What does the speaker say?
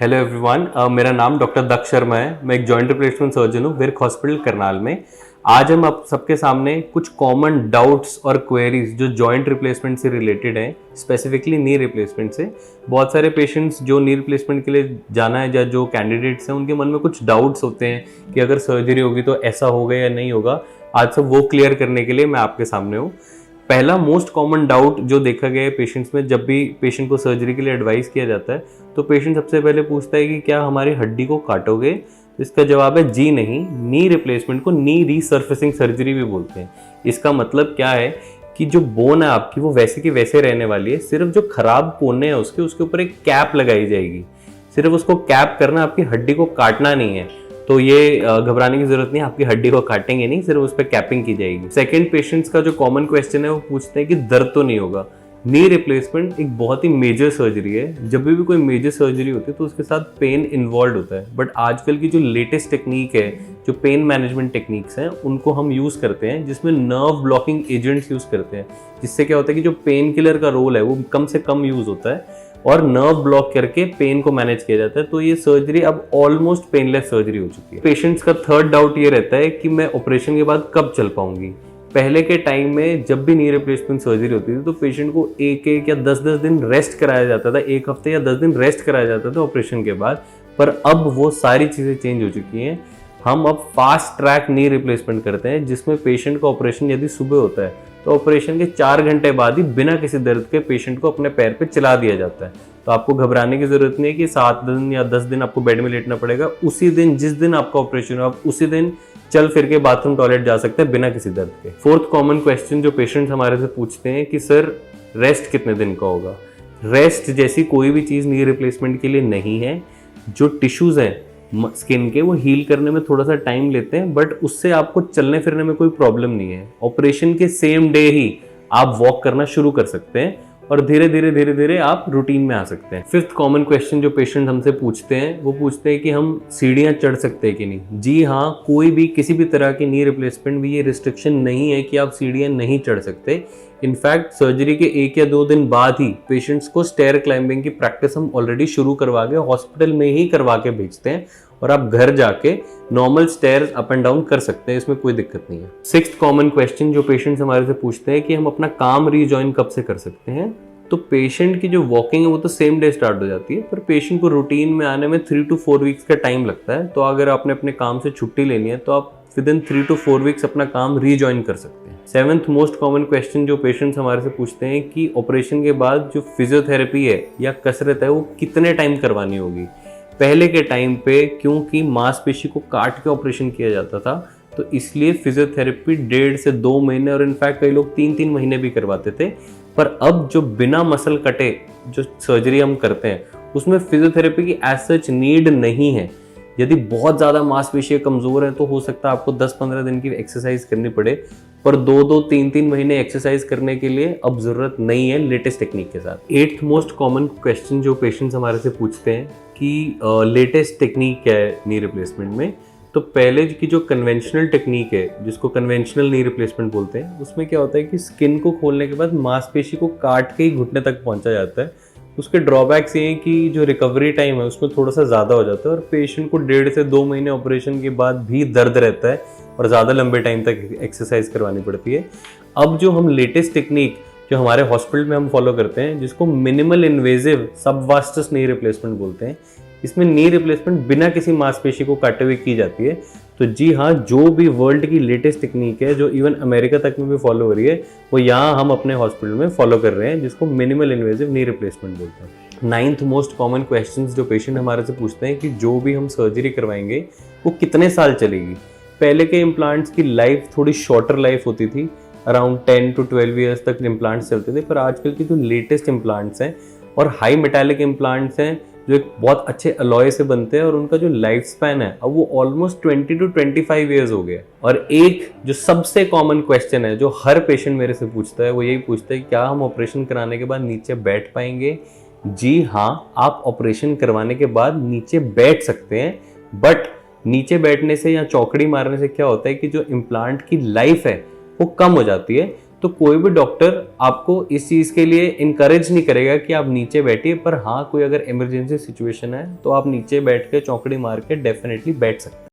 Hello everyone, मेरा नाम doctor दक्ष शर्मा है। मैं एक जॉइंट रिप्लेसमेंट सर्जन हूँ विर्क हॉस्पिटल करनाल में। आज हम आप सबके सामने कुछ कॉमन डाउट्स और क्वेरीज जो जॉइंट रिप्लेसमेंट से रिलेटेड हैं, स्पेसिफिकली नी रिप्लेसमेंट से। बहुत सारे पेशेंट्स जो नी रिप्लेसमेंट के लिए जाना है या जो कैंडिडेट्स हैं, उनके मन में कुछ डाउट्स होते हैं कि अगर सर्जरी होगी तो ऐसा होगा या नहीं होगा। आज सब वो क्लियर करने के लिए मैं आपके सामने हूँ। पहला मोस्ट कॉमन डाउट जो देखा गया है पेशेंट्स में, जब भी पेशेंट को सर्जरी के लिए एडवाइस किया जाता है तो पेशेंट सबसे पहले पूछता है कि क्या हमारी हड्डी को काटोगे। तो इसका जवाब है जी नहीं। नी रिप्लेसमेंट को नी रीसर्फेसिंग सर्जरी भी बोलते हैं। इसका मतलब क्या है कि जो बोन है आपकी वो वैसे की वैसे रहने वाली है, सिर्फ जो खराब कोने हैं उसके ऊपर एक कैप लगाई जाएगी। सिर्फ उसको कैप करना, आपकी हड्डी को काटना नहीं है। तो ये घबराने की जरूरत नहीं, आपकी हड्डी को काटेंगे नहीं, सिर्फ उस पर कैपिंग की जाएगी। सेकंड, पेशेंट्स का जो कॉमन क्वेश्चन है वो पूछते हैं कि दर्द तो नहीं होगा। नी रिप्लेसमेंट एक बहुत ही मेजर सर्जरी है। जब भी कोई मेजर सर्जरी होती है तो उसके साथ पेन इन्वॉल्व होता है। बट आजकल की जो लेटेस्ट टेक्निक है, जो पेन मैनेजमेंट टेक्निक्स हैं, उनको हम यूज करते हैं, जिसमें नर्व ब्लॉकिंग एजेंट्स यूज करते हैं। जिससे क्या होता है कि जो पेन किलर का रोल है वो कम से कम यूज होता है और नर्व ब्लॉक करके पेन को मैनेज किया जाता है। तो ये सर्जरी अब ऑलमोस्ट पेनलेस सर्जरी हो चुकी है। पेशेंट्स का थर्ड डाउट ये रहता है कि मैं ऑपरेशन के बाद कब चल पाऊंगी। पहले के टाइम में जब भी नी रिप्लेसमेंट सर्जरी होती थी तो पेशेंट को एक या 10 दिन रेस्ट कराया जाता था, एक हफ्ते या 10 दिन रेस्ट कराया जाता था ऑपरेशन के बाद। पर अब वो सारी चीजें चेंज हो चुकी हैं। हम अब फास्ट ट्रैक नी रिप्लेसमेंट करते हैं, जिसमें पेशेंट का ऑपरेशन यदि सुबह होता है तो ऑपरेशन के 4 घंटे बाद ही बिना किसी दर्द के पेशेंट को अपने पैर पे चला दिया जाता है। तो आपको घबराने की जरूरत नहीं है कि 7 दिन या 10 दिन आपको बेड में लेटना पड़ेगा। उसी दिन, जिस दिन आपका ऑपरेशन हो, आप उसी दिन चल फिर के बाथरूम टॉयलेट जा सकते हैं बिना किसी दर्द के। फोर्थ कॉमन क्वेश्चन जो पेशेंट्स हमारे से पूछते हैं कि सर रेस्ट कितने दिन का होगा। रेस्ट जैसी कोई भी चीज नी रिप्लेसमेंट के लिए नहीं है। जो टिश्यूज हैं स्किन के, वो हील करने में थोड़ा सा टाइम लेते हैं, बट उससे आपको चलने फिरने में कोई प्रॉब्लम नहीं है। ऑपरेशन के सेम डे ही आप वॉक करना शुरू कर सकते हैं और धीरे धीरे आप रूटीन में आ सकते हैं। फिफ्थ कॉमन क्वेश्चन जो पेशेंट हमसे पूछते हैं वो पूछते हैं कि हम सीढ़ियां चढ़ सकते हैं कि नहीं। जी हाँ, कोई भी किसी भी तरह की नी रिप्लेसमेंट में ये रिस्ट्रिक्शन नहीं है कि आप सीढ़ियां नहीं चढ़ सकते। इनफैक्ट सर्जरी के 1 या 2 दिन बाद ही पेशेंट्स को स्टेयर क्लाइंबिंग की प्रैक्टिस हम ऑलरेडी शुरू करवा के हॉस्पिटल में ही करवा के भेजते हैं और आप घर जाके normal stairs up and down कर सकते हैं, इसमें कोई दिक्कत नहीं है। सिक्स्थ कॉमन क्वेश्चन जो पेशेंट्स हमारे से पूछते हैं कि हम अपना काम रीजॉइन कब से कर सकते हैं। तो पेशेंट की जो वॉकिंग है वो तो सेम डे स्टार्ट हो जाती है, पर पेशेंट को रूटीन में आने में 3 to 4 वीक्स का टाइम लगता है। तो अगर आपने अपने काम से छुट्टी लेनी है तो आप विदिन 3 to 4 वीक्स अपना काम रीजॉइन कर सकते हैं। सेवेंथ मोस्ट कॉमन क्वेश्चन जो पेशेंट्स हमारे से पूछते हैं कि ऑपरेशन के बाद जो फिजियोथेरेपी है या कसरत है वो कितने टाइम करवानी होगी। पहले के टाइम पे क्योंकि मांसपेशी को काट के ऑपरेशन किया जाता था तो इसलिए फिजियोथेरेपी 1.5 से 2 महीने और इनफैक्ट कई लोग 3-3 महीने भी करवाते थे। पर अब जो बिना मसल कटे जो सर्जरी हम करते हैं उसमें फिजियोथेरेपी की एज सच नीड नहीं है। यदि बहुत ज़्यादा मांसपेशियां कमज़ोर हैं तो हो सकता है आपको 10-15 दिन की एक्सरसाइज करनी पड़े, पर 2-2, 3-3 महीने एक्सरसाइज करने के लिए अब ज़रूरत नहीं है लेटेस्ट टेक्निक के साथ। 8th मोस्ट कॉमन क्वेश्चन जो पेशेंट्स हमारे से पूछते हैं कि लेटेस्ट टेक्निक क्या है नी रिप्लेसमेंट में। तो पहले की जो कन्वेंशनल टेक्निक है, जिसको कन्वेंशनल नी रिप्लेसमेंट बोलते हैं, उसमें क्या होता है कि स्किन को खोलने के बाद मांसपेशी को काट के ही घुटने तक पहुंचा जाता है। उसके ड्रॉबैक्स ये हैं कि जो रिकवरी टाइम है उसमें थोड़ा सा ज़्यादा हो जाता है और पेशेंट को 1.5 से 2 महीने ऑपरेशन के बाद भी दर्द रहता है और ज़्यादा लंबे टाइम तक एक्सरसाइज करवानी पड़ती है। अब जो हम लेटेस्ट टेक्निक जो हमारे हॉस्पिटल में हम फॉलो करते हैं, जिसको मिनिमल इन्वेजिव सबवास्टस नी रिप्लेसमेंट बोलते हैं, इसमें नी रिप्लेसमेंट बिना किसी मांसपेशी को काटे हुए की जाती है। तो जी हाँ, जो भी वर्ल्ड की लेटेस्ट टेक्निक है जो इवन अमेरिका तक में भी फॉलो हो रही है, वो यहाँ हम अपने हॉस्पिटल में फॉलो कर रहे हैं, जिसको मिनिमल इन्वेजिव नी रिप्लेसमेंट बोलते हैं। 9th मोस्ट कॉमन क्वेश्चंस जो पेशेंट हमारे से पूछते हैं कि जो भी हम सर्जरी करवाएंगे वो कितने साल चलेगी। पहले के इम्प्लांट्स की लाइफ थोड़ी शॉर्टर लाइफ होती थी, अराउंड 10 to 12 ईयर्स तक इम्प्लांट्स चलते थे। पर आजकल की जो लेटेस्ट इम्प्लांट्स हैं और हाई मेटालिक इम्प्लांट्स हैं जो एक बहुत अच्छे अलॉय से बनते हैं और उनका जो लाइफ स्पैन है अब वो ऑलमोस्ट 20 to 25 ईयर्स हो गए। और एक जो सबसे कॉमन क्वेश्चन है जो हर पेशेंट मेरे से पूछता है वो यही पूछता है, क्या हम ऑपरेशन कराने के बाद नीचे बैठ पाएंगे। जी हाँ, आप ऑपरेशन करवाने के बाद नीचे बैठ सकते हैं, बट नीचे बैठने से या चौकड़ी मारने से क्या होता है कि जो इम्प्लांट की लाइफ है वो कम हो जाती है। तो कोई भी डॉक्टर आपको इस चीज के लिए इनकरेज नहीं करेगा कि आप नीचे बैठिए, पर हाँ कोई अगर इमरजेंसी सिचुएशन है तो आप नीचे बैठ के चौकड़ी मार के डेफिनेटली बैठ सकते हैं।